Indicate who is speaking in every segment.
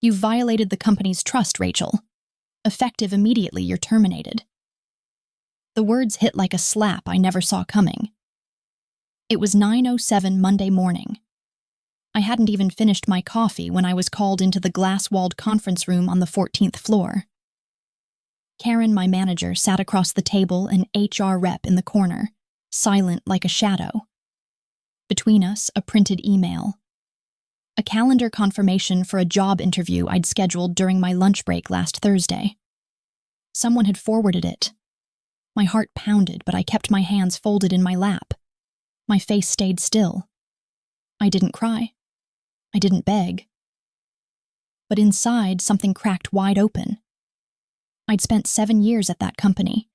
Speaker 1: "You've violated the company's trust, Rachel. Effective immediately, you're terminated." The words hit like a slap I never saw coming. It was 9:07 Monday morning. I hadn't even finished my coffee when I was called into the glass-walled conference room on the 14th floor. Karen, my manager, sat across the table, an HR rep in the corner, silent like a shadow. Between us, a printed email. A calendar confirmation for a job interview I'd scheduled during my lunch break last Thursday. Someone had forwarded it. My heart pounded, but I kept my hands folded in my lap. My face stayed still. I didn't cry. I didn't beg. But inside, something cracked wide open. I'd spent 7 years at that company.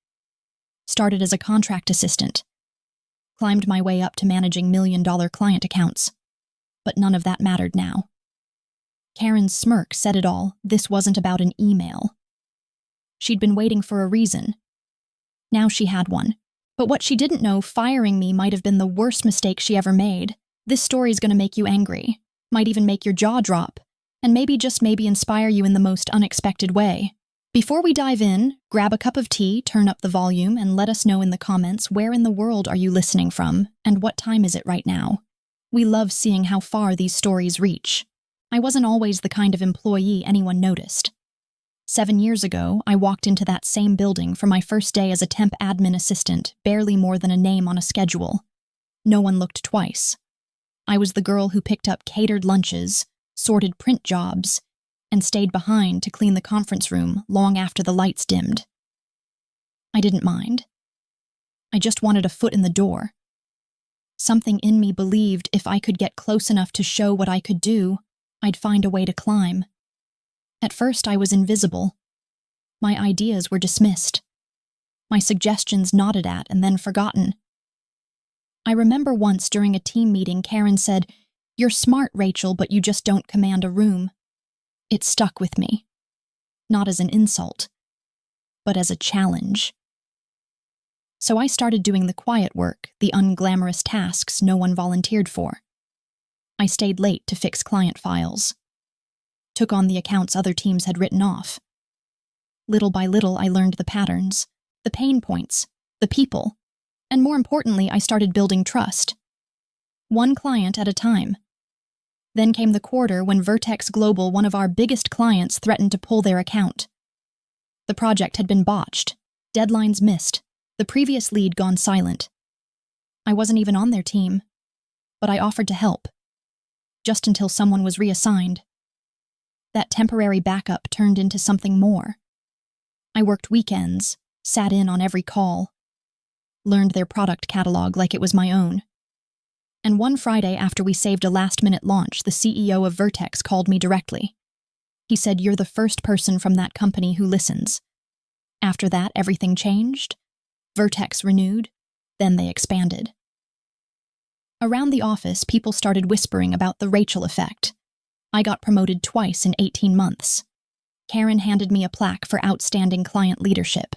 Speaker 1: Started as a contract assistant. Climbed my way up to managing million-dollar client accounts. But none of that mattered now. Karen's smirk said it all. This wasn't about an email. She'd been waiting for a reason. Now she had one. But what she didn't know, firing me might have been the worst mistake she ever made. This story's gonna make you angry. Might even make your jaw drop. And maybe, just maybe, inspire you in the most unexpected way. Before we dive in, grab a cup of tea, turn up the volume, and let us know in the comments where in the world are you listening from, and what time is it right now. We love seeing how far these stories reach. I wasn't always the kind of employee anyone noticed. 7 years ago, I walked into that same building for my first day as a temp admin assistant, barely more than a name on a schedule. No one looked twice. I was the girl who picked up catered lunches, sorted print jobs, and stayed behind to clean the conference room long after the lights dimmed. I didn't mind. I just wanted a foot in the door. Something in me believed if I could get close enough to show what I could do, I'd find a way to climb. At first, I was invisible. My ideas were dismissed. My suggestions nodded at and then forgotten. I remember once during a team meeting, Karen said, "You're smart, Rachel, but you just don't command a room." It stuck with me. Not as an insult, but as a challenge. So I started doing the quiet work, the unglamorous tasks no one volunteered for. I stayed late to fix client files. Took on the accounts other teams had written off. Little by little, I learned the patterns, the pain points, the people, and more importantly, I started building trust. One client at a time. Then came the quarter when Vertex Global, one of our biggest clients, threatened to pull their account. The project had been botched, deadlines missed, the previous lead gone silent. I wasn't even on their team, but I offered to help, just until someone was reassigned. That temporary backup turned into something more. I worked weekends, sat in on every call, learned their product catalog like it was my own. And one Friday, after we saved a last-minute launch, the CEO of Vertex called me directly. He said, "You're the first person from that company who listens." After that, everything changed. Vertex renewed, then they expanded. Around the office, people started whispering about the Rachel effect. I got promoted twice in 18 months. Karen handed me a plaque for outstanding client leadership.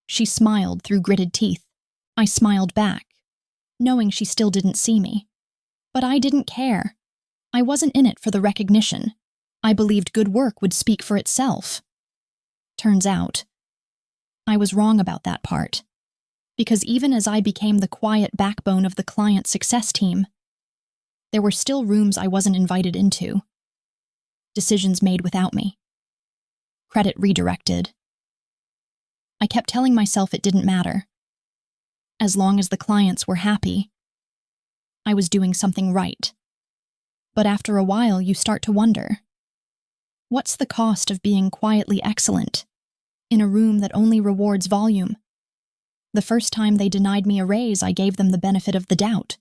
Speaker 1: She smiled through gritted teeth. I smiled back, knowing she still didn't see me. But I didn't care. I wasn't in it for the recognition. I believed good work would speak for itself. Turns out, I was wrong about that part. Because even as I became the quiet backbone of the client success team, there were still rooms I wasn't invited into. Decisions made without me. Credit redirected. I kept telling myself it didn't matter. As long as the clients were happy, I was doing something right. But after a while, you start to wonder, what's the cost of being quietly excellent in a room that only rewards volume? The first time they denied me a raise, I gave them the benefit of the doubt.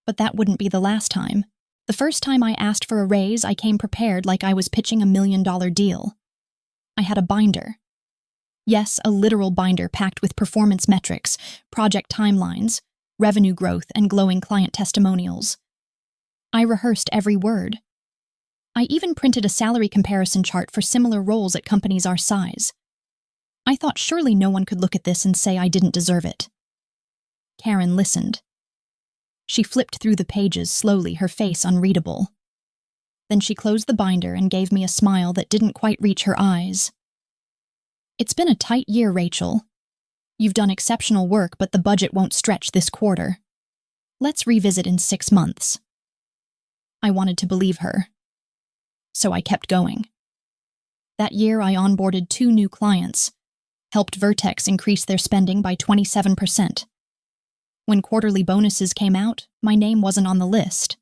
Speaker 1: But that wouldn't be the last time. The first time I asked for a raise, I came prepared like I was pitching $1 million deal. I had a binder. Yes, a literal binder packed with performance metrics, project timelines, revenue growth, and glowing client testimonials. I rehearsed every word. I even printed a salary comparison chart for similar roles at companies our size. I thought surely no one could look at this and say I didn't deserve it. Karen listened. She flipped through the pages slowly, her face unreadable. Then she closed the binder and gave me a smile that didn't quite reach her eyes. "It's been a tight year, Rachel. You've done exceptional work, but the budget won't stretch this quarter. Let's revisit in 6 months." I wanted to believe her, so I kept going. That year, I onboarded 2 new clients, helped Vertex increase their spending by 27%. When quarterly bonuses came out, my name wasn't on the list.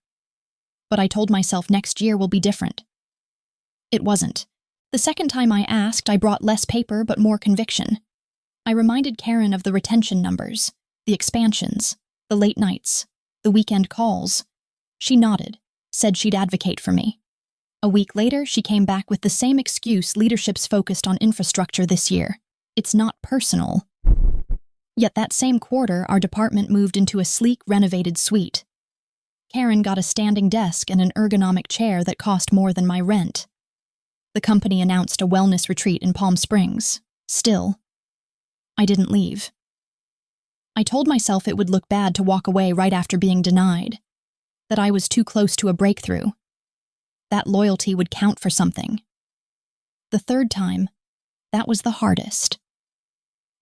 Speaker 1: But I told myself next year will be different. It wasn't. The second time I asked, I brought less paper but more conviction. I reminded Karen of the retention numbers, the expansions, the late nights, the weekend calls. She nodded, said she'd advocate for me. A week later, she came back with the same excuse: leadership's focused on infrastructure this year. It's not personal. Yet that same quarter, our department moved into a sleek, renovated suite. Karen got a standing desk and an ergonomic chair that cost more than my rent. The company announced a wellness retreat in Palm Springs. Still, I didn't leave. I told myself it would look bad to walk away right after being denied, that I was too close to a breakthrough. That loyalty would count for something. The third time, that was the hardest.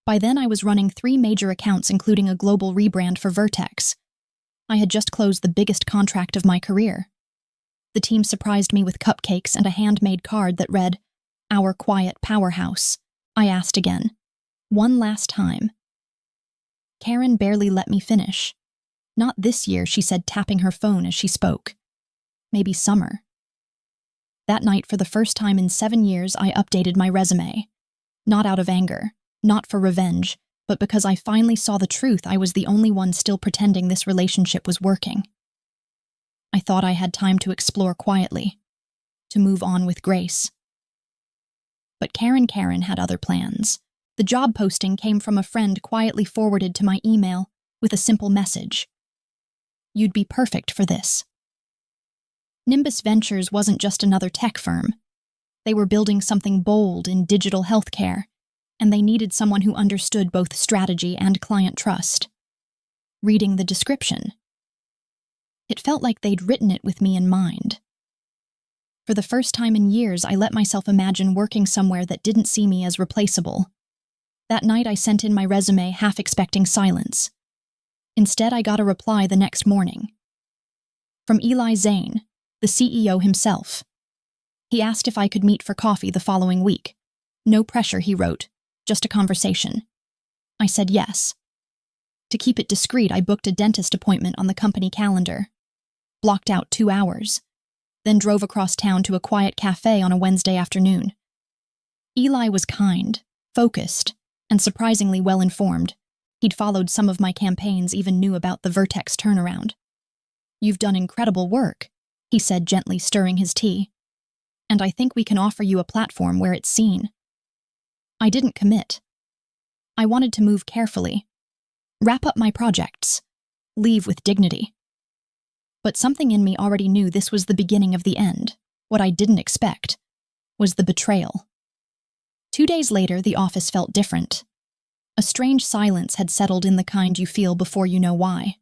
Speaker 1: By then, I was running 3 major accounts, including a global rebrand for Vertex. I had just closed the biggest contract of my career. The team surprised me with cupcakes and a handmade card that read, "Our quiet powerhouse." I asked again, one last time. Karen barely let me finish. "Not this year," she said, tapping her phone as she spoke. "Maybe summer." That night, for the first time in 7 years, I updated my resume. Not out of anger, not for revenge, but because I finally saw the truth. I was the only one still pretending this relationship was working. I thought I had time to explore quietly, to move on with grace. But Karen had other plans. The job posting came from a friend quietly forwarded to my email with a simple message: "You'd be perfect for this." Nimbus Ventures wasn't just another tech firm. They were building something bold in digital healthcare, and they needed someone who understood both strategy and client trust. Reading the description, it felt like they'd written it with me in mind. For the first time in years, I let myself imagine working somewhere that didn't see me as replaceable. That night, I sent in my resume, half expecting silence. Instead, I got a reply the next morning. From Eli Zane, the CEO himself. He asked if I could meet for coffee the following week. "No pressure," he wrote, "just a conversation." I said yes. To keep it discreet, I booked a dentist appointment on the company calendar, blocked out 2 hours, then drove across town to a quiet cafe on a Wednesday afternoon. Eli was kind, focused, and surprisingly well-informed. He'd followed some of my campaigns, even knew about the Vertex turnaround. "You've done incredible work," he said, gently stirring his tea. "And I think we can offer you a platform where it's seen." I didn't commit. I wanted to move carefully, wrap up my projects, leave with dignity. But something in me already knew this was the beginning of the end. What I didn't expect was the betrayal. 2 days later, the office felt different. A strange silence had settled in, the kind you feel before you know why.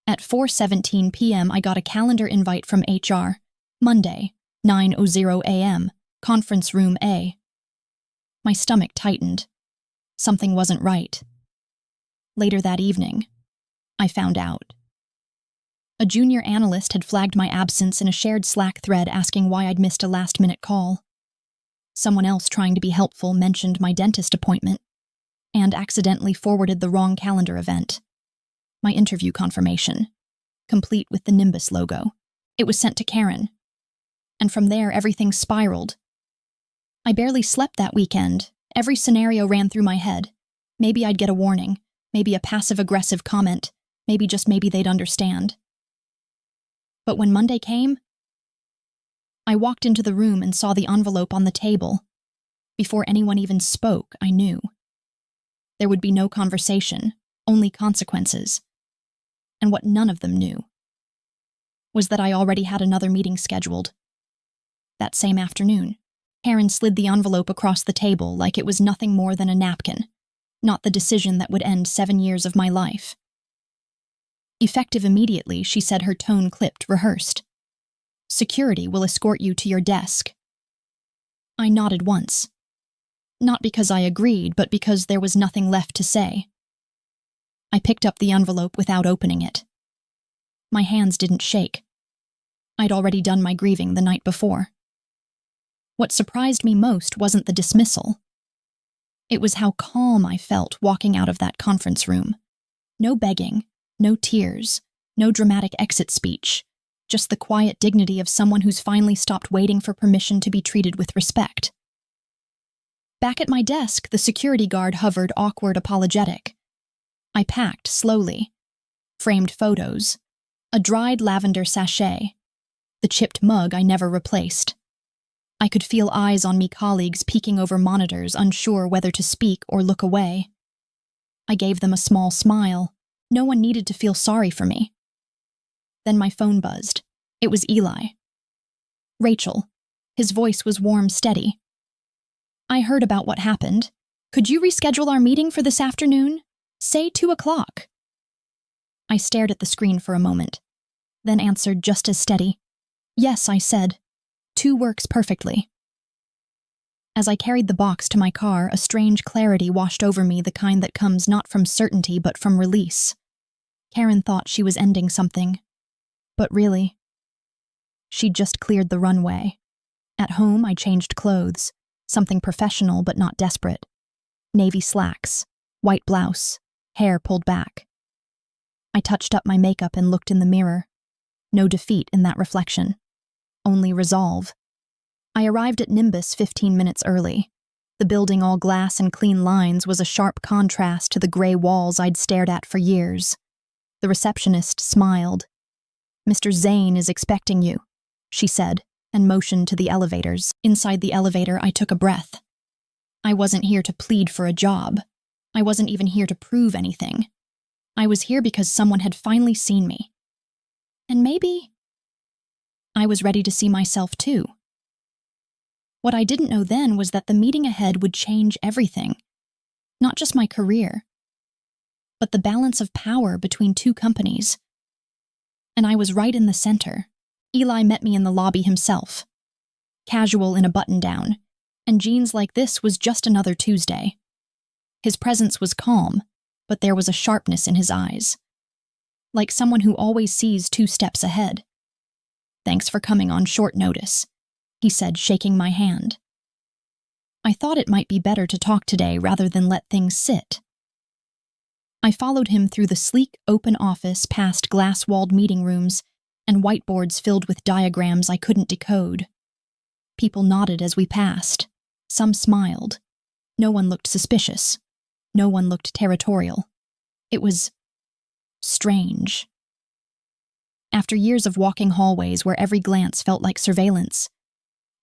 Speaker 1: At 4:17 p.m., I got a calendar invite from HR. Monday, 9:00 a.m., conference room A. My stomach tightened. Something wasn't right. Later that evening, I found out. A junior analyst had flagged my absence in a shared Slack thread, asking why I'd missed a last-minute call. Someone else, trying to be helpful, mentioned my dentist appointment and accidentally forwarded the wrong calendar event. My interview confirmation, complete with the Nimbus logo. It was sent to Karen. And from there, everything spiraled. I barely slept that weekend. Every scenario ran through my head. Maybe I'd get a warning, maybe a passive-aggressive comment, maybe, just maybe, they'd understand. But when Monday came, I walked into the room and saw the envelope on the table. Before anyone even spoke, I knew. There would be no conversation, only consequences. And what none of them knew was that I already had another meeting scheduled. That same afternoon, Karen slid the envelope across the table like it was nothing more than a napkin, not the decision that would end 7 years of my life. Effective immediately, she said, her tone clipped, rehearsed. Security will escort you to your desk. I nodded once. Not because I agreed, but because there was nothing left to say. I picked up the envelope without opening it. My hands didn't shake. I'd already done my grieving the night before. What surprised me most wasn't the dismissal. It was how calm I felt walking out of that conference room. No begging, no tears, no dramatic exit speech, just the quiet dignity of someone who's finally stopped waiting for permission to be treated with respect. Back at my desk, the security guard hovered, awkward, apologetic. I packed slowly. Framed photos, a dried lavender sachet, the chipped mug I never replaced. I could feel eyes on me, colleagues peeking over monitors, unsure whether to speak or look away. I gave them a small smile. No one needed to feel sorry for me. Then my phone buzzed. It was Eli. Rachel. His voice was warm, steady. I heard about what happened. Could you reschedule our meeting for this afternoon? Say 2:00. I stared at the screen for a moment, then answered just as steady. Yes, I said. 2 works perfectly. As I carried the box to my car, a strange clarity washed over me, the kind that comes not from certainty but from release. Karen thought she was ending something. But really, she'd just cleared the runway. At home, I changed clothes, something professional but not desperate. Navy slacks, white blouse, hair pulled back. I touched up my makeup and looked in the mirror. No defeat in that reflection. Only resolve. I arrived at Nimbus 15 minutes early. The building, all glass and clean lines, was a sharp contrast to the gray walls I'd stared at for years. The receptionist smiled. "Mr. Zane is expecting you," she said, and motioned to the elevators. Inside the elevator, I took a breath. I wasn't here to plead for a job. I wasn't even here to prove anything. I was here because someone had finally seen me. And maybe I was ready to see myself too. What I didn't know then was that the meeting ahead would change everything. Not just my career, but the balance of power between 2 companies. And I was right in the center. Eli met me in the lobby himself. Casual in a button-down, and jeans like this was just another Tuesday. His presence was calm, but there was a sharpness in his eyes. Like someone who always sees 2 steps ahead. "Thanks for coming on short notice," he said, shaking my hand. I thought it might be better to talk today rather than let things sit. I followed him through the sleek, open office, past glass-walled meeting rooms, and whiteboards filled with diagrams I couldn't decode. People nodded as we passed. Some smiled. No one looked suspicious. No one looked territorial. It was strange. After years of walking hallways where every glance felt like surveillance,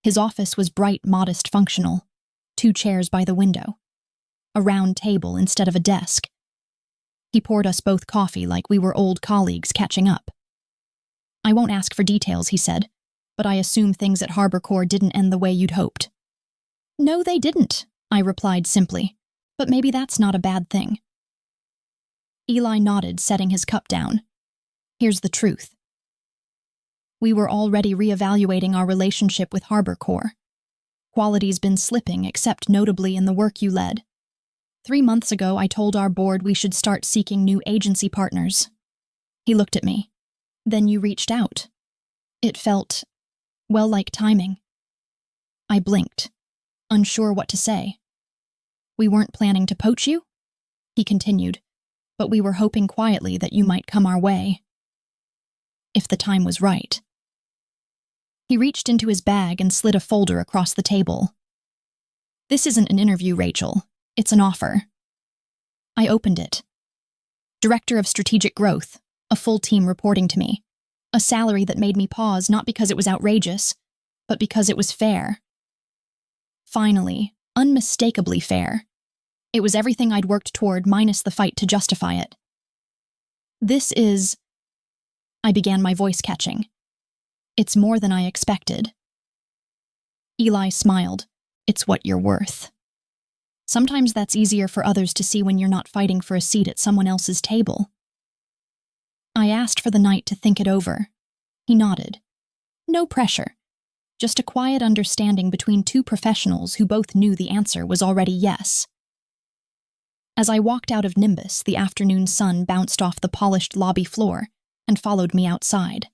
Speaker 1: his office was bright, modest, functional. 2 chairs by the window. A round table instead of a desk. He poured us both coffee like we were old colleagues catching up. "I won't ask for details," he said, "but I assume things at Harbor Corps didn't end the way you'd hoped." "No, they didn't," I replied simply, "but maybe that's not a bad thing." Eli nodded, setting his cup down. "Here's the truth. We were already reevaluating our relationship with Harbor Corps. Quality's been slipping, except notably in the work you led. 3 months ago, I told our board we should start seeking new agency partners." He looked at me. "Then you reached out. It felt, well, like timing." I blinked, unsure what to say. "We weren't planning to poach you?" He continued, "but we were hoping quietly that you might come our way. If the time was right." He reached into his bag and slid a folder across the table. "This isn't an interview, Rachel. It's an offer." I opened it. Director of Strategic Growth, a full team reporting to me. A salary that made me pause, not because it was outrageous, but because it was fair. Finally, unmistakably fair. It was everything I'd worked toward, minus the fight to justify it. "This is..." I began, my voice catching. "It's more than I expected." Eli smiled. "It's what you're worth. Sometimes that's easier for others to see when you're not fighting for a seat at someone else's table." I asked for the night to think it over. He nodded. No pressure. Just a quiet understanding between two professionals who both knew the answer was already yes. As I walked out of Nimbus, the afternoon sun bounced off the polished lobby floor and followed me outside.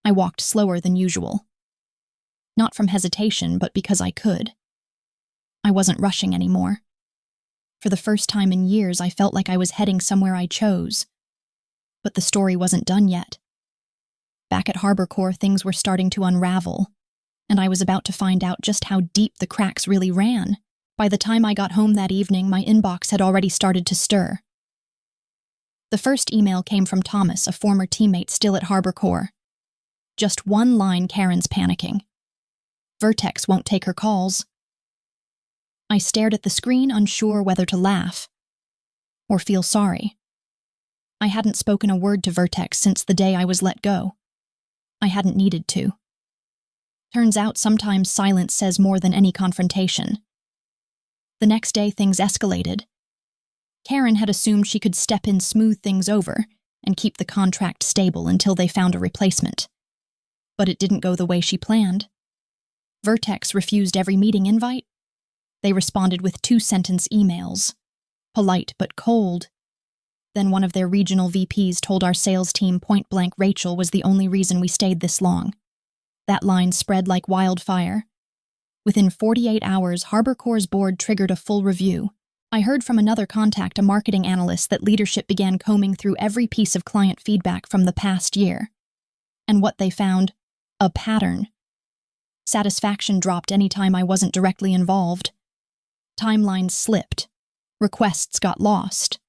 Speaker 1: I walked slower than usual. Not from hesitation, but because I could. I wasn't rushing anymore. For the first time in years, I felt like I was heading somewhere I chose. But the story wasn't done yet. Back at Harbor Corps, things were starting to unravel, and I was about to find out just how deep the cracks really ran. By the time I got home that evening, my inbox had already started to stir. The first email came from Thomas, a former teammate still at Harbor Corps. Just one line, Karen's panicking. Vertex won't take her calls. I stared at the screen, unsure whether to laugh or feel sorry. I hadn't spoken a word to Vertex since the day I was let go. I hadn't needed to. Turns out sometimes silence says more than any confrontation. The next day, things escalated. Karen had assumed she could step in, smooth things over, and keep the contract stable until they found a replacement. But it didn't go the way she planned. Vertex refused every meeting invite. They responded with 2-sentence emails, polite but cold. Then one of their regional VPs told our sales team point-blank Rachel was the only reason we stayed this long. That line spread like wildfire. Within 48 hours, Harbor Corps' board triggered a full review. I heard from another contact, a marketing analyst, that leadership began combing through every piece of client feedback from the past year. And what they found? A pattern. Satisfaction dropped any time I wasn't directly involved. Timelines slipped. Requests got lost.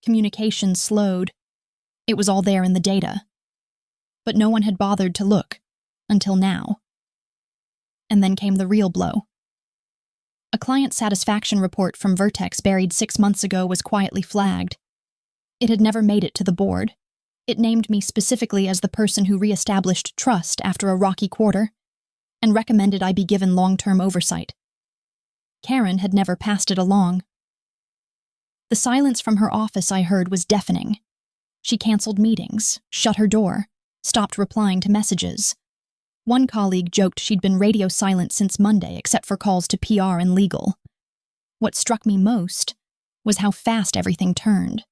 Speaker 1: Communication slowed. It was all there in the data. But no one had bothered to look, until now. And then came the real blow. A client satisfaction report from Vertex buried 6 months ago was quietly flagged. It had never made it to the board. It named me specifically as the person who reestablished trust after a rocky quarter, and recommended I be given long-term oversight. Karen had never passed it along. The silence from her office, I heard, was deafening. She canceled meetings, shut her door, stopped replying to messages. One colleague joked she'd been radio silent since Monday, except for calls to PR and legal. What struck me most was how fast everything turned.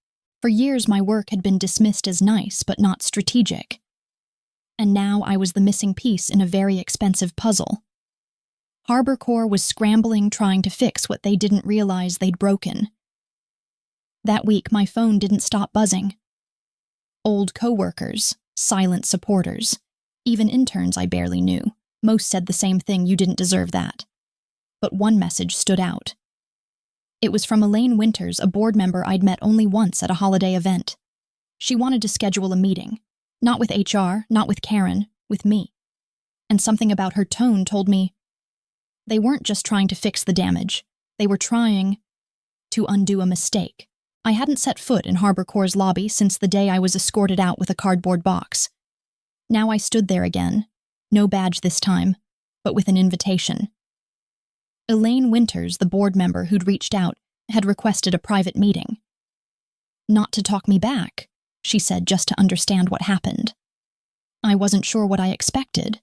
Speaker 1: For years, my work had been dismissed as nice but not strategic. And now I was the missing piece in a very expensive puzzle. Harbor Corps was scrambling, trying to fix what they didn't realize they'd broken. That week, my phone didn't stop buzzing. Old coworkers, silent supporters, even interns I barely knew. Most said the same thing: you didn't deserve that. But one message stood out. It was from Elaine Winters, a board member I'd met only once at a holiday event. She wanted to schedule a meeting. Not with HR, not with Karen, with me. And something about her tone told me they weren't just trying to fix the damage. They were trying to undo a mistake. I hadn't set foot in Harbor Corps' lobby since the day I was escorted out with a cardboard box. Now I stood there again, no badge this time, but with an invitation. Elaine Winters, the board member who'd reached out, had requested a private meeting. Not to talk me back, she said, just to understand what happened. I wasn't sure what I expected.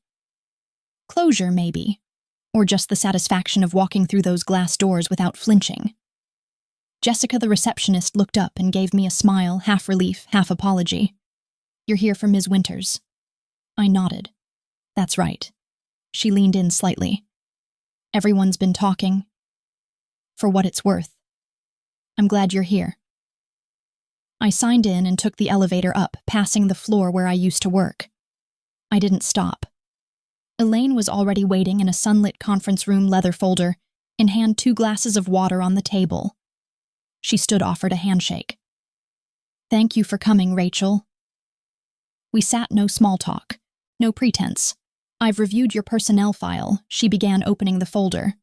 Speaker 1: Closure, maybe, or just the satisfaction of walking through those glass doors without flinching. Jessica, the receptionist, looked up and gave me a smile, half relief, half apology. "You're here for Ms. Winters." I nodded. "That's right." She leaned in slightly. "Everyone's been talking. For what it's worth. I'm glad you're here." I signed in and took the elevator up, passing the floor where I used to work. I didn't stop. Elaine was already waiting in a sunlit conference room leather folder, in hand 2 glasses of water on the table. She stood, offered a handshake. "Thank you for coming, Rachel." We sat, no small talk, no pretense. "I've reviewed your personnel file," she began, opening the folder.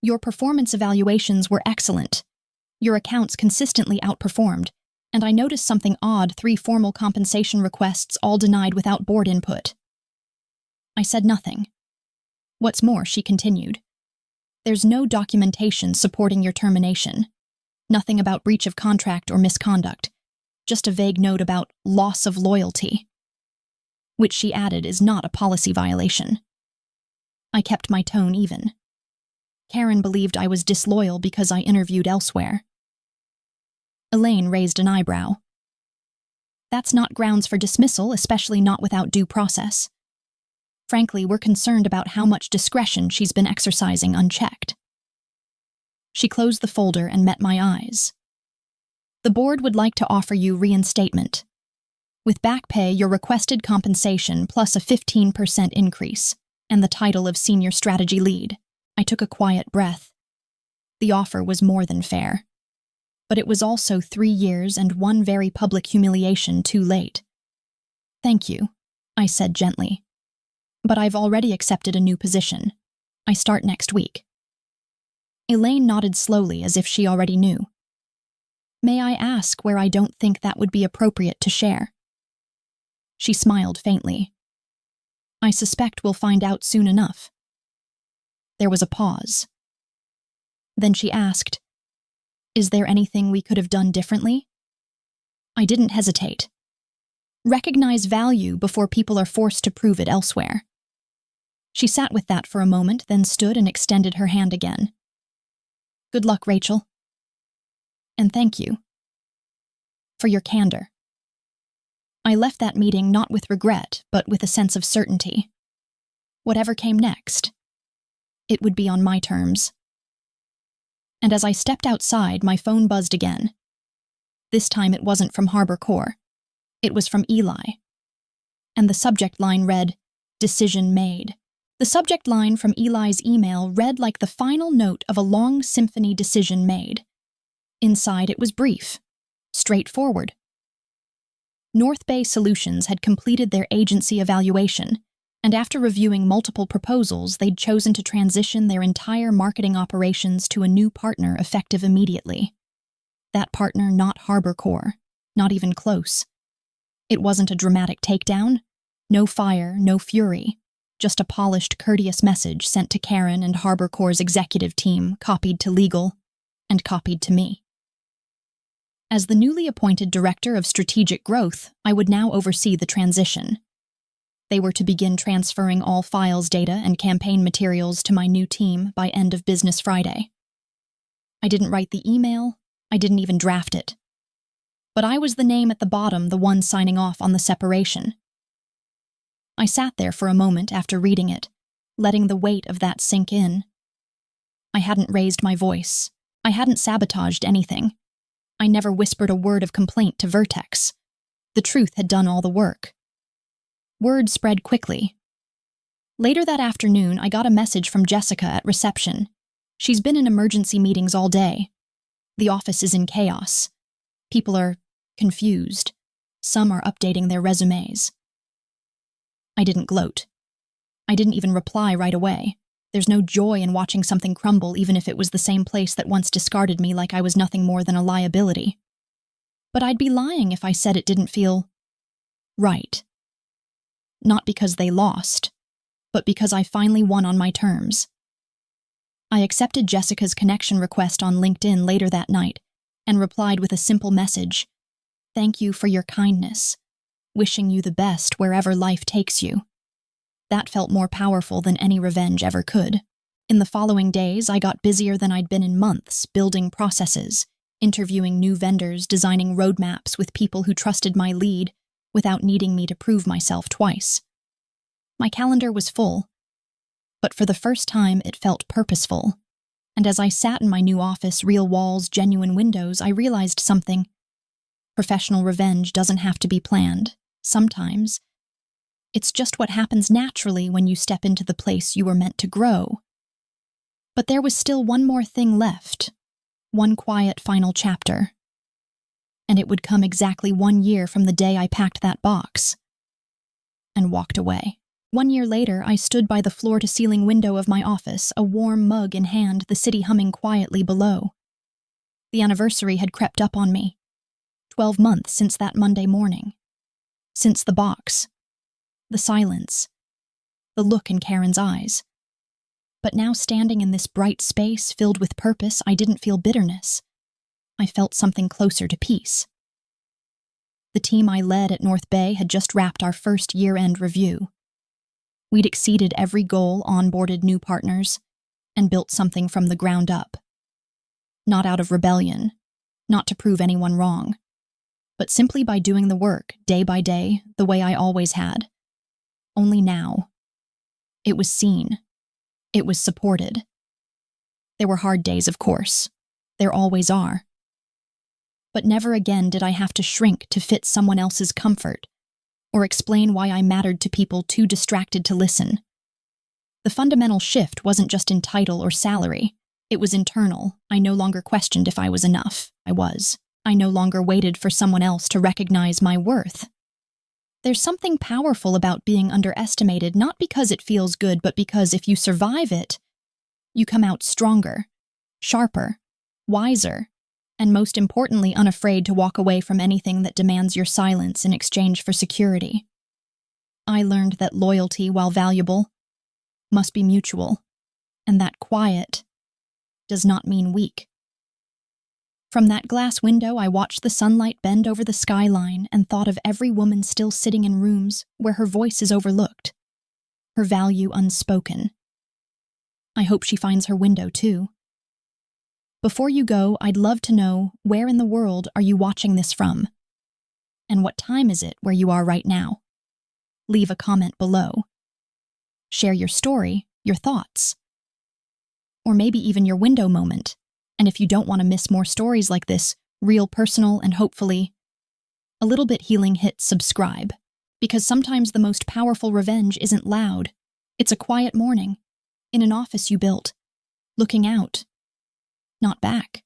Speaker 1: "Your performance evaluations were excellent. Your accounts consistently outperformed, and I noticed something odd: 3 formal compensation requests, all denied without board input." I said nothing. "What's more," she continued, "there's no documentation supporting your termination. Nothing about breach of contract or misconduct. Just a vague note about loss of loyalty." which she added is not a policy violation. I kept my tone even. Karen believed I was disloyal because I interviewed elsewhere. Elaine raised an eyebrow. That's not grounds for dismissal, especially not without due process. Frankly, we're concerned about how much discretion she's been exercising unchecked. She closed the folder and met my eyes. The board would like to offer you reinstatement. With back pay, your requested compensation plus a 15% increase, and the title of Senior Strategy Lead. I took a quiet breath. The offer was more than fair. But it was also 3 years and one very public humiliation too late. Thank you, I said gently. But I've already accepted a new position. I start next week. Elaine nodded slowly as if she already knew. May I ask where I don't think that would be appropriate to share? She smiled faintly. I suspect we'll find out soon enough. There was a pause. Then she asked, Is there anything we could have done differently? I didn't hesitate. Recognize value before people are forced to prove it elsewhere. She sat with that for a moment, then stood and extended her hand again. Good luck, Rachel. And thank you for your candor. I left that meeting not with regret, but with a sense of certainty. Whatever came next, it would be on my terms. And as I stepped outside, my phone buzzed again. This time it wasn't from Harbor Corps. It was from Eli. And the subject line read, Decision Made. The subject line from Eli's email read like the final note of a long symphony decision made. Inside it was brief, straightforward. North Bay Solutions had completed their agency evaluation, and after reviewing multiple proposals, they'd chosen to transition their entire marketing operations to a new partner effective immediately. That partner not Harbor Corps, not even close. It wasn't a dramatic takedown, no fire, no fury, just a polished, courteous message sent to Karen and Harbor Corps' executive team, copied to legal, and copied to me. As the newly appointed Director of Strategic Growth, I would now oversee the transition. They were to begin transferring all files, data, and campaign materials to my new team by end of business Friday. I didn't write the email, I didn't even draft it. But I was the name at the bottom, the one signing off on the separation. I sat there for a moment after reading it, letting the weight of that sink in. I hadn't raised my voice. I hadn't sabotaged anything. I never whispered a word of complaint to Vertex. The truth had done all the work. Word spread quickly. Later that afternoon, I got a message from Jessica at reception. She's been in emergency meetings all day. The office is in chaos. People are confused. Some are updating their resumes. I didn't gloat. I didn't even reply right away. There's no joy in watching something crumble, even if it was the same place that once discarded me like I was nothing more than a liability. But I'd be lying if I said it didn't feel right. Not because they lost, but because I finally won on my terms. I accepted Jessica's connection request on LinkedIn later that night and replied with a simple message, Thank you for your kindness. Wishing you the best wherever life takes you. That felt more powerful than any revenge ever could. In the following days, I got busier than I'd been in months, building processes, interviewing new vendors, designing roadmaps with people who trusted my lead without needing me to prove myself twice. My calendar was full, but for the first time it felt purposeful. And as I sat in my new office, real walls, genuine windows, I realized something. Professional revenge doesn't have to be planned. Sometimes, it's just what happens naturally when you step into the place you were meant to grow. But there was still one more thing left, one quiet final chapter. And it would come exactly 1 year from the day I packed that box and walked away. 1 year later, I stood by the floor-to-ceiling window of my office, a warm mug in hand, the city humming quietly below. The anniversary had crept up on me. 12 months since that Monday morning. Since the box. The silence. The look in Karen's eyes. But now standing in this bright space filled with purpose, I didn't feel bitterness. I felt something closer to peace. The team I led at North Bay had just wrapped our first year-end review. We'd exceeded every goal, onboarded new partners, and built something from the ground up. Not out of rebellion, not to prove anyone wrong, but simply by doing the work, day by day, the way I always had. Only now. It was seen. It was supported. There were hard days, of course. There always are. But never again did I have to shrink to fit someone else's comfort, or explain why I mattered to people too distracted to listen. The fundamental shift wasn't just in title or salary. It was internal. I no longer questioned if I was enough. I was. I no longer waited for someone else to recognize my worth. There's something powerful about being underestimated, not because it feels good, but because if you survive it, you come out stronger, sharper, wiser, and most importantly, unafraid to walk away from anything that demands your silence in exchange for security. I learned that loyalty, while valuable, must be mutual, and that quiet does not mean weak. From that glass window, I watched the sunlight bend over the skyline and thought of every woman still sitting in rooms where her voice is overlooked, her value unspoken. I hope she finds her window, too. Before you go, I'd love to know, where in the world are you watching this from? And what time is it where you are right now? Leave a comment below. Share your story, your thoughts, or maybe even your window moment. And if you don't want to miss more stories like this, real, personal, and hopefully a little bit healing, hit subscribe. Because sometimes the most powerful revenge isn't loud. It's a quiet morning, in an office you built, looking out, not back.